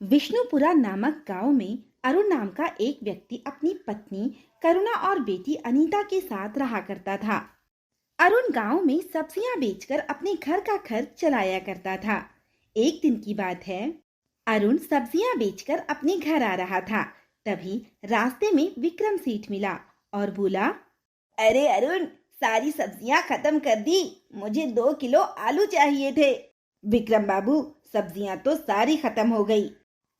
विष्णुपुरा नामक गांव में अरुण नाम का एक व्यक्ति अपनी पत्नी करुणा और बेटी अनीता के साथ रहा करता था। अरुण गांव में सब्जियां बेचकर अपने घर का खर्च चलाया करता था। एक दिन की बात है, अरुण सब्जियां बेचकर अपने घर आ रहा था। तभी रास्ते में विक्रम सेठ मिला और बोला, अरे अरुण, सारी सब्जियां खत्म कर दी, मुझे 2 किलो आलू चाहिए थे। विक्रम बाबू, सब्जियां तो सारी खत्म हो गई,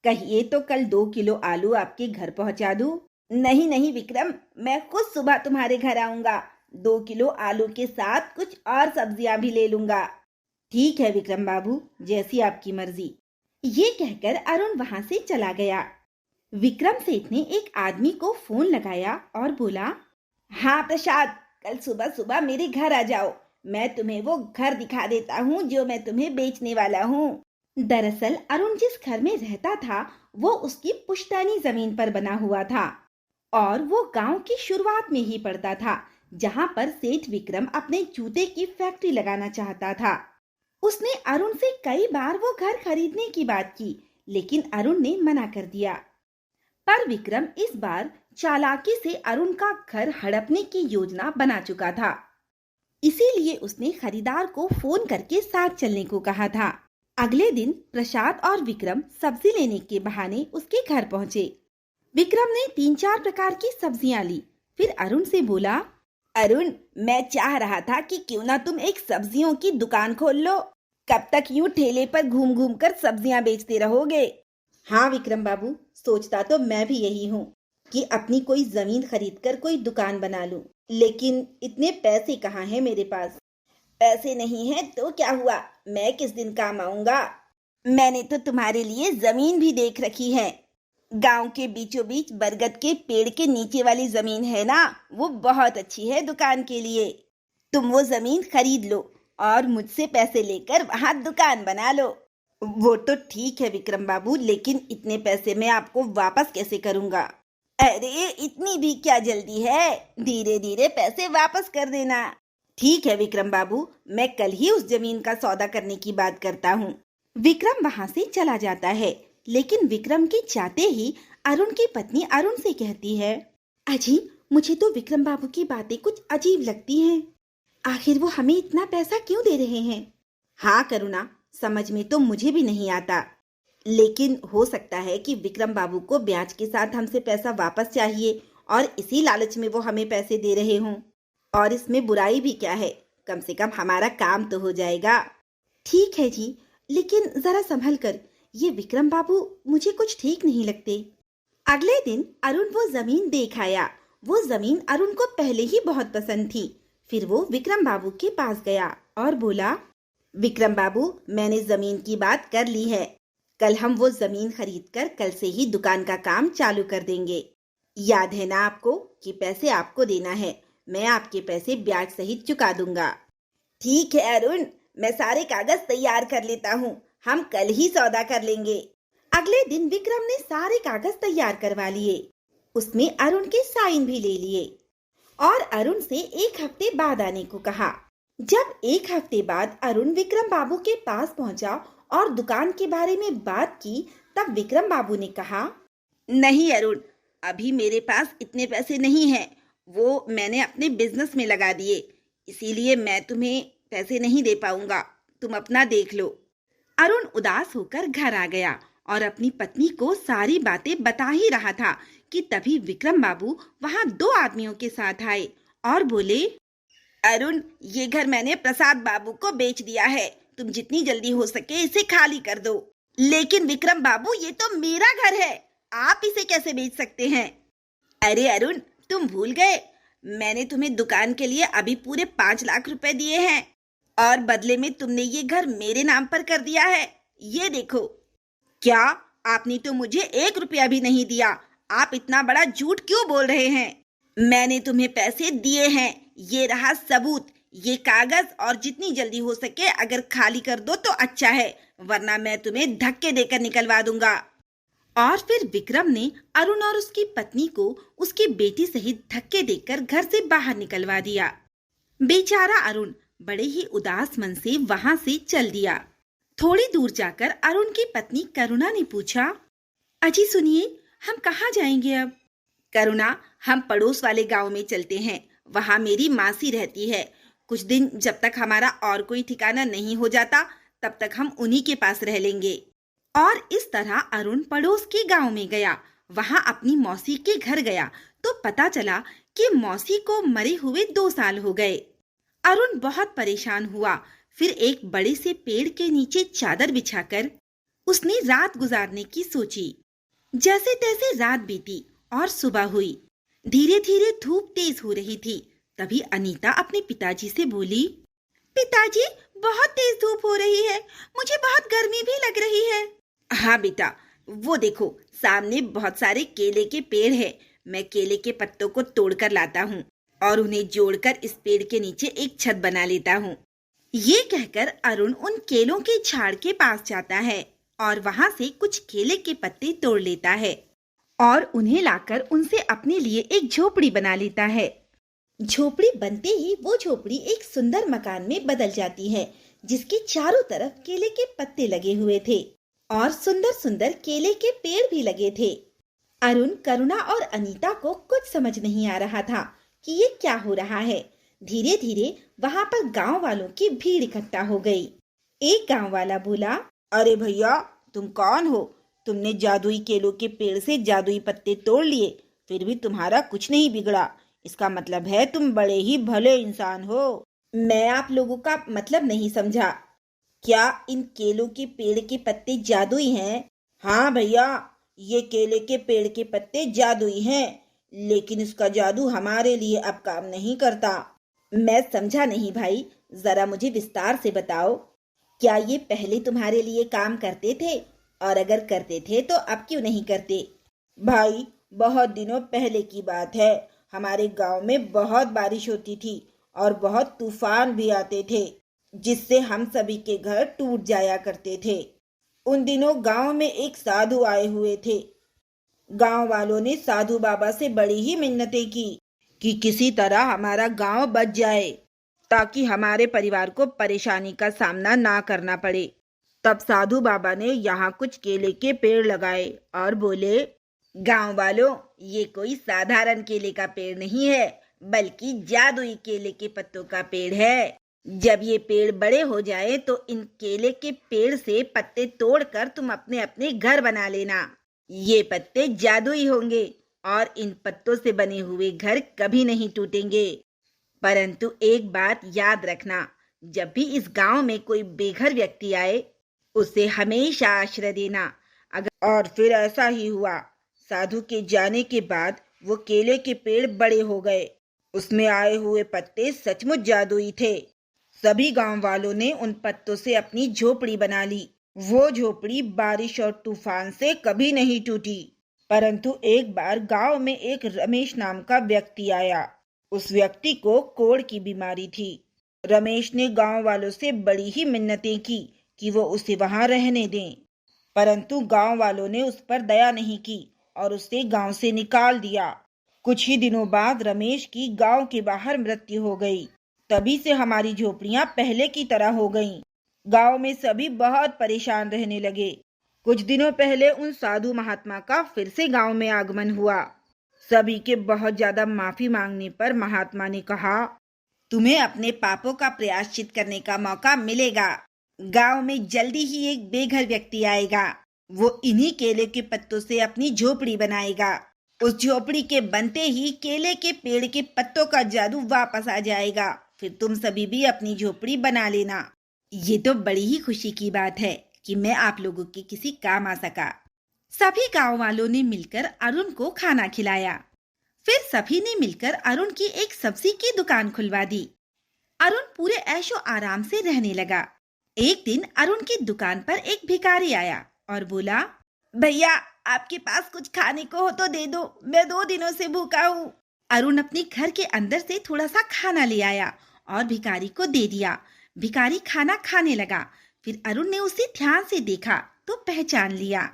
कहिए तो कल 2 किलो आलू आपके घर पहुंचा दूं। नहीं नहीं विक्रम, मैं खुद सुबह तुम्हारे घर आऊंगा, 2 किलो आलू के साथ कुछ और सब्जियां भी ले लूंगा। ठीक है विक्रम बाबू, जैसी आपकी मर्जी। ये कहकर अरुण वहां से चला गया। विक्रम सेठ ने एक आदमी को फोन लगाया और बोला, हाँ प्रसाद, कल सुबह सुबह मेरे घर आ जाओ, मैं तुम्हें वो घर दिखा देता हूँ जो मैं तुम्हें बेचने वाला हूँ। दरअसल अरुण जिस घर में रहता था वो उसकी पुश्तैनी जमीन पर बना हुआ था और वो गांव की शुरुआत में ही पड़ता था, जहां पर सेठ विक्रम अपने जूते की फैक्ट्री लगाना चाहता था। उसने अरुण से कई बार वो घर खरीदने की बात की, लेकिन अरुण ने मना कर दिया। पर विक्रम इस बार चालाकी से अरुण का घर हड़पने की योजना बना चुका था। इसीलिए उसने खरीदार को फोन करके साथ चलने को कहा था। अगले दिन प्रसाद और विक्रम सब्जी लेने के बहाने उसके घर पहुंचे। विक्रम ने 3-4 प्रकार की सब्जियां ली। फिर अरुण से बोला, अरुण, मैं चाह रहा था कि क्यों ना तुम एक सब्जियों की दुकान खोल लो। कब तक यूं ठेले पर घूम घूम कर सब्जियां बेचते रहोगे? हाँ विक्रम बाबू, सोचता तो मैं भी यही हूँ कि अपनी कोई जमीन खरीद कर कोई दुकान बना लूं, लेकिन इतने पैसे कहाँ हैं मेरे पास। पैसे नहीं है तो क्या हुआ, मैं किस दिन काम आऊंगा। मैंने तो तुम्हारे लिए जमीन भी देख रखी है। गांव के बीचों बीच बरगद के पेड़ के नीचे वाली जमीन है ना, वो बहुत अच्छी है दुकान के लिए। तुम वो जमीन खरीद लो और मुझसे पैसे लेकर वहां दुकान बना लो। वो तो ठीक है विक्रम बाबू, लेकिन इतने पैसे मैं आपको वापस कैसे करूंगा? अरे इतनी भी क्या जल्दी है, धीरे धीरे पैसे वापस कर देना। ठीक है विक्रम बाबू, मैं कल ही उस जमीन का सौदा करने की बात करता हूँ। विक्रम वहां से चला जाता है, लेकिन विक्रम के जाते ही अरुण की पत्नी अरुण से कहती है, अजी, मुझे तो विक्रम बाबू की बातें कुछ अजीब लगती हैं। आखिर वो हमें इतना पैसा क्यों दे रहे हैं? हाँ करुणा, समझ में तो मुझे भी नहीं आता, लेकिन हो सकता है कि विक्रम बाबू को ब्याज के साथ हमसे पैसा वापस चाहिए और इसी लालच में वो हमें पैसे दे रहे हों। और इसमें बुराई भी क्या है, कम से कम हमारा काम तो हो जाएगा। ठीक है जी, लेकिन जरा संभल कर, ये विक्रम बाबू मुझे कुछ ठीक नहीं लगते। अगले दिन अरुण वो जमीन देख आया। वो जमीन अरुण को पहले ही बहुत पसंद थी। फिर वो विक्रम बाबू के पास गया और बोला, विक्रम बाबू, मैंने जमीन की बात कर ली है, कल हम वो जमीन खरीद कर कल से ही दुकान का काम चालू कर देंगे। याद है ना आपको कि पैसे आपको देना है, मैं आपके पैसे ब्याज सहित चुका दूंगा। ठीक है अरुण, मैं सारे कागज तैयार कर लेता हूँ, हम कल ही सौदा कर लेंगे। अगले दिन विक्रम ने सारे कागज तैयार करवा लिए। उसमें अरुण के साइन भी ले लिए और अरुण से 1 हफ्ते बाद आने को कहा। जब 1 हफ्ते बाद अरुण विक्रम बाबू के पास पहुंचा और दुकान के बारे में बात की, तब विक्रम बाबू ने कहा, नहीं अरुण, अभी मेरे पास इतने पैसे नहीं हैं, वो मैंने अपने बिजनेस में लगा दिए, इसीलिए मैं तुम्हें पैसे नहीं दे पाऊंगा, तुम अपना देख लो। अरुण उदास होकर घर आ गया और अपनी पत्नी को सारी बातें बता ही रहा था कि तभी विक्रम बाबू वहां 2 आदमियों के साथ आए और बोले, अरुण, ये घर मैंने प्रसाद बाबू को बेच दिया है, तुम जितनी जल्दी हो सके इसे खाली कर दो। लेकिन विक्रम बाबू, ये तो मेरा घर है, आप इसे कैसे बेच सकते हैं? अरे अरुण, तुम भूल गए, मैंने तुम्हें दुकान के लिए अभी पूरे 5 लाख रुपए दिए हैं और बदले में तुमने ये घर मेरे नाम पर कर दिया है, ये देखो। क्या? आपने तो मुझे 1 रुपया भी नहीं दिया, आप इतना बड़ा झूठ क्यों बोल रहे हैं? मैंने तुम्हें पैसे दिए हैं, ये रहा सबूत, ये कागज, और जितनी जल्दी हो सके अगर खाली कर दो तो अच्छा है, वरना मैं तुम्हें धक्के देकर निकलवा दूंगा। और फिर विक्रम ने अरुण और उसकी पत्नी को उसकी बेटी सहित धक्के देकर घर से बाहर निकलवा दिया। बेचारा अरुण बड़े ही उदास मन से वहां से चल दिया। थोड़ी दूर जाकर अरुण की पत्नी करुणा ने पूछा, अजी सुनिए, हम कहाँ जाएंगे अब? करुणा, हम पड़ोस वाले गांव में चलते हैं। वहां मेरी मासी रहती है। कुछ दिन जब तक हमारा और कोई ठिकाना नहीं हो जाता, तब तक हम उन्हीं के पास रह लेंगे। और इस तरह अरुण पड़ोस के गांव में गया। वहां अपनी मौसी के घर गया तो पता चला कि मौसी को मरे हुए 2 साल हो गए। अरुण बहुत परेशान हुआ। फिर एक बड़े से पेड़ के नीचे चादर बिछाकर उसने रात गुजारने की सोची। जैसे तैसे रात बीती और सुबह हुई। धीरे धीरे धूप तेज हो रही थी। तभी अनीता अपने पिताजी से बोली, पिताजी, बहुत तेज धूप हो रही है, मुझे बहुत गर्मी भी लग रही है। हाँ बेटा, वो देखो सामने बहुत सारे केले के पेड़ हैं। मैं केले के पत्तों को तोड़कर लाता हूँ और उन्हें जोड़कर इस पेड़ के नीचे एक छत बना लेता हूँ। ये कहकर अरुण उन केलों के झाड़ के पास जाता है और वहां से कुछ केले के पत्ते तोड़ लेता है और उन्हें लाकर उनसे अपने लिए एक झोपड़ी बना लेता है। झोपड़ी बनते ही वो झोपड़ी एक सुंदर मकान में बदल जाती है, जिसके चारों तरफ केले के पत्ते लगे हुए थे और सुंदर सुंदर केले के पेड़ भी लगे थे। अरुण, करुणा और अनीता को कुछ समझ नहीं आ रहा था कि ये क्या हो रहा है। धीरे धीरे वहां पर गांव वालों की भीड़ इकट्ठा हो गई। एक गांव वाला बोला, अरे भैया, तुम कौन हो? तुमने जादुई केलों के पेड़ से जादुई पत्ते तोड़ लिए, फिर भी तुम्हारा कुछ नहीं बिगड़ा। इसका मतलब है तुम बड़े ही भले इंसान हो। मैं आप लोगों का मतलब नहीं समझा। क्या इन केलों के पेड़ के पत्ते जादुई हैं? हाँ भैया, ये केले के पेड़ के पत्ते जादुई हैं, लेकिन इसका जादू हमारे लिए अब काम नहीं करता। मैं समझा नहीं भाई, जरा मुझे विस्तार से बताओ। क्या ये पहले तुम्हारे लिए काम करते थे? और अगर करते थे तो अब क्यों नहीं करते? भाई, बहुत दिनों पहले की बात है। हमारे गांव में बहुत बारिश होती थी और बहुत तूफान भी आते थे, जिससे हम सभी के घर टूट जाया करते थे। उन दिनों गांव में एक साधु आए हुए थे। गांव वालों ने साधु बाबा से बड़ी ही मिन्नतें की कि किसी तरह हमारा गांव बच जाए, ताकि हमारे परिवार को परेशानी का सामना ना करना पड़े। तब साधु बाबा ने यहाँ कुछ केले के पेड़ लगाए और बोले, गांव वालों, ये कोई साधारण केले का पेड़ नहीं है, बल्कि जादुई केले के पत्तों का पेड़ है। जब ये पेड़ बड़े हो जाए तो इन केले के पेड़ से पत्ते तोड़कर तुम अपने अपने घर बना लेना। ये पत्ते जादुई होंगे और इन पत्तों से बने हुए घर कभी नहीं टूटेंगे। परंतु एक बात याद रखना, जब भी इस गांव में कोई बेघर व्यक्ति आए, उसे हमेशा आश्रय देना। और फिर ऐसा ही हुआ। साधु के जाने के बाद वो केले के पेड़ बड़े हो गए। उसमें आए हुए पत्ते सचमुच जादुई थे। सभी गांव वालों ने उन पत्तों से अपनी झोपड़ी बना ली। वो झोपड़ी बारिश और तूफान से कभी नहीं टूटी। परंतु एक बार गांव में एक रमेश नाम का व्यक्ति आया। उस व्यक्ति को कोढ़ की बीमारी थी। रमेश ने गांव वालों से बड़ी ही मिन्नतें की कि वो उसे वहां रहने दें, परंतु गांव वालों ने उस पर दया नहीं की और उसे गांव से निकाल दिया। कुछ ही दिनों बाद रमेश की गांव के बाहर मृत्यु हो गई। तभी से हमारी झोपड़ियां पहले की तरह हो गईं। गांव में सभी बहुत परेशान रहने लगे। कुछ दिनों पहले उन साधु महात्मा का फिर से गांव में आगमन हुआ। सभी के बहुत ज्यादा माफी मांगने पर महात्मा ने कहा, तुम्हें अपने पापों का प्रायश्चित करने का मौका मिलेगा। गांव में जल्दी ही एक बेघर व्यक्ति आएगा। वो इन्हीं केले के पत्तों से अपनी झोपड़ी बनाएगा। उस झोपड़ी के बनते ही केले के पेड़ के पत्तों का जादू वापस आ जाएगा। फिर तुम सभी भी अपनी झोपड़ी बना लेना। ये तो बड़ी ही खुशी की बात है कि मैं आप लोगों के किसी काम आ सका। सभी गांव वालों ने मिलकर अरुण को खाना खिलाया। फिर सभी ने मिलकर अरुण की एक सब्जी की दुकान खुलवा दी। अरुण पूरे ऐशो आराम से रहने लगा। एक दिन अरुण की दुकान पर एक भिखारी आया और बोला, भैया, आपके पास कुछ खाने को हो तो दे दो, मैं 2 दिनों से भूखा हूँ। अरुण अपने घर के अंदर से थोड़ा सा खाना ले आया और भिखारी को दे दिया। भिखारी खाना खाने लगा। फिर अरुण ने उसे ध्यान से देखा तो पहचान लिया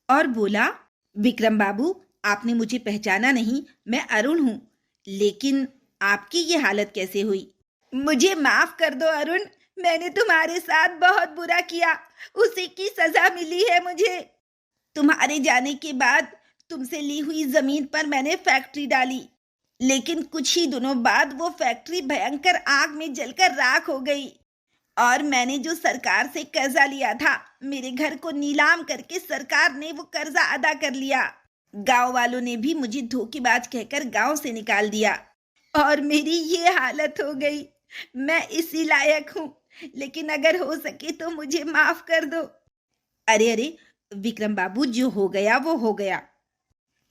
और बोला, विक्रम बाबू, आपने मुझे पहचाना नहीं, मैं अरुण हूँ, लेकिन आपकी ये हालत कैसे हुई? मुझे माफ कर दो अरुण, मैंने तुम्हारे साथ बहुत बुरा किया, उसी की सजा मिली है मुझे। तुम्हारे जाने के बाद तुमसे ली हुई जमीन पर मैंने फैक्ट्री डाली, लेकिन कुछ ही दिनों बाद वो फैक्ट्री भयंकर आग में जलकर राख हो गई और मैंने जो सरकार से कर्जा लिया था, मेरे घर को नीलाम करके सरकार ने वो कर्जा अदा कर लिया। गांव वालों ने भी मुझे धोखेबाज कहकर गांव से निकाल दिया और मेरी ये हालत हो गई। मैं इसी लायक हूँ, लेकिन अगर हो सके तो मुझे माफ कर दो। अरे अरे विक्रम बाबू, जो हो गया वो हो गया।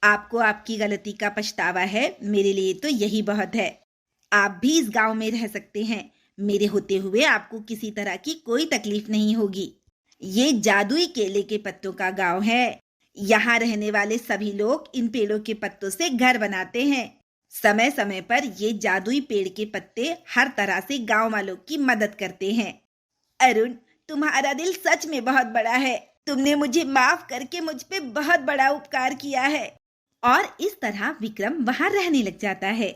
आपको आपकी गलती का पछतावा है, मेरे लिए तो यही बहुत है। आप भी इस गांव में रह सकते हैं। मेरे होते हुए आपको किसी तरह की कोई तकलीफ नहीं होगी। ये जादुई केले के पत्तों का गांव है। यहाँ रहने वाले सभी लोग इन पेड़ों के पत्तों से घर बनाते हैं। समय समय पर ये जादुई पेड़ के पत्ते हर तरह से गांव वालों की मदद करते हैं। अरुण, तुम्हारा दिल सच में बहुत बड़ा है। तुमने मुझे माफ करके मुझ पे बहुत बड़ा उपकार किया है। और इस तरह विक्रम वहां रहने लग जाता है।